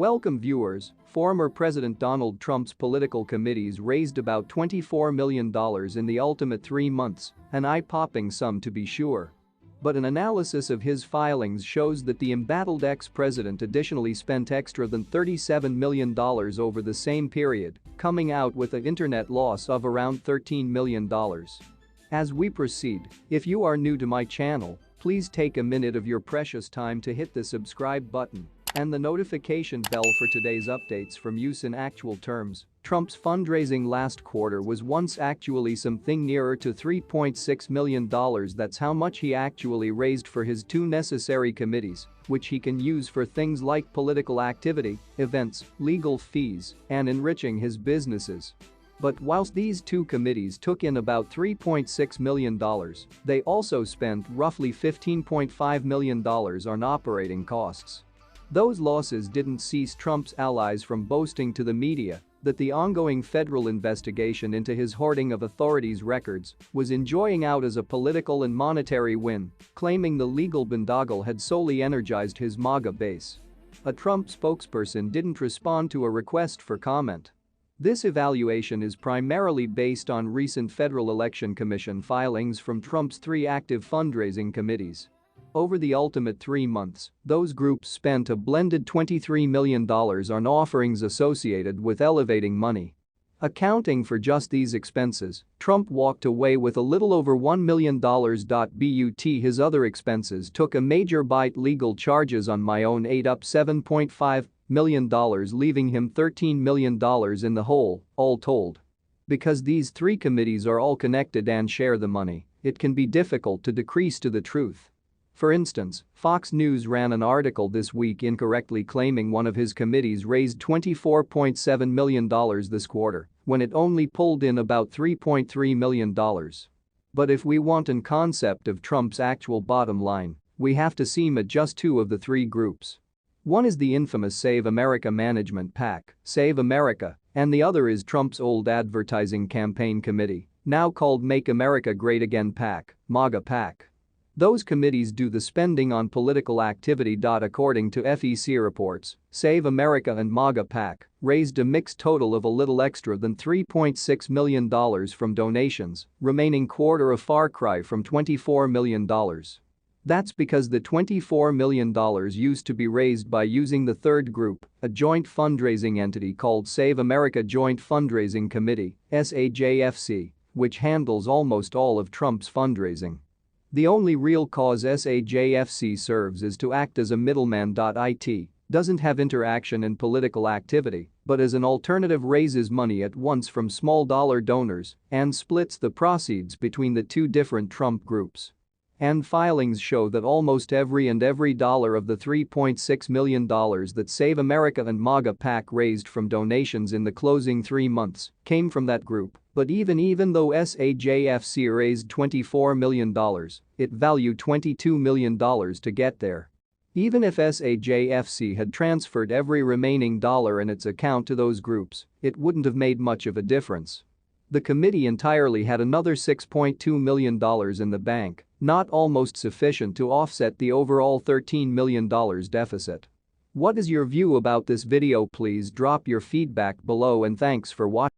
Welcome viewers. Former President Donald Trump's political committees raised about $24 million in the ultimate 3 months, an eye-popping sum to be sure. But an analysis of his filings shows that the embattled ex-president additionally spent extra than $37 million over the same period, coming out with an internet loss of around $13 million. As we proceed, if you are new to my channel, please take a minute of your precious time to hit the subscribe button and the notification bell for today's updates from use in actual terms. Trump's fundraising last quarter was once actually something nearer to $3.6 million. That's how much he actually raised for his 2 necessary committees, which he can use for things like political activity, events, legal fees, and enriching his businesses. But whilst these 2 committees took in about $3.6 million, they also spent roughly $15.5 million on operating costs. Those losses didn't cease Trump's allies from boasting to the media that the ongoing federal investigation into his hoarding of authorities' records was enjoying out as a political and monetary win, claiming the legal boondoggle had solely energized his MAGA base. A Trump spokesperson didn't respond to a request for comment. This evaluation is primarily based on recent Federal Election Commission filings from Trump's 3 active fundraising committees. Over the ultimate 3 months, those groups spent a blended $23 million on offerings associated with elevating money. Accounting for just these expenses, Trump walked away with a little over $1 million. But his other expenses took a major bite. Legal charges on my own ate up $7.5 million, leaving him $13 million in the hole, all told. Because these 3 committees are all connected and share the money, it can be difficult to decrease to the truth. For instance, Fox News ran an article this week incorrectly claiming one of his committees raised $24.7 million this quarter, when it only pulled in about $3.3 million. But if we want an concept of Trump's actual bottom line, we have to seem at just 2 of the 3 groups. One is the infamous Save America Management PAC, Save America, and the other is Trump's old advertising campaign committee, now called Make America Great Again PAC, MAGA PAC. Those committees do the spending on political activity. According to FEC reports, Save America and MAGA PAC raised a mixed total of a little extra than $3.6 million from donations, remaining quarter a far cry from $24 million. That's because the $24 million used to be raised by using the third group, a joint fundraising entity called Save America Joint Fundraising Committee, SAJFC, which handles almost all of Trump's fundraising. The only real cause SAJFC serves is to act as a middleman. It doesn't have interaction in political activity, but as an alternative raises money at once from small dollar donors and splits the proceeds between the 2 different Trump groups. And filings show that almost every dollar of the $3.6 million that Save America and MAGA PAC raised from donations in the closing 3 months came from that group. But even though SAJFC raised $24 million, it valued $22 million to get there. Even if SAJFC had transferred every remaining dollar in its account to those groups, it wouldn't have made much of a difference. The committee entirely had another $6.2 million in the bank, not almost sufficient to offset the overall $13 million deficit. What is your view about this video? Please drop your feedback below and thanks for watching.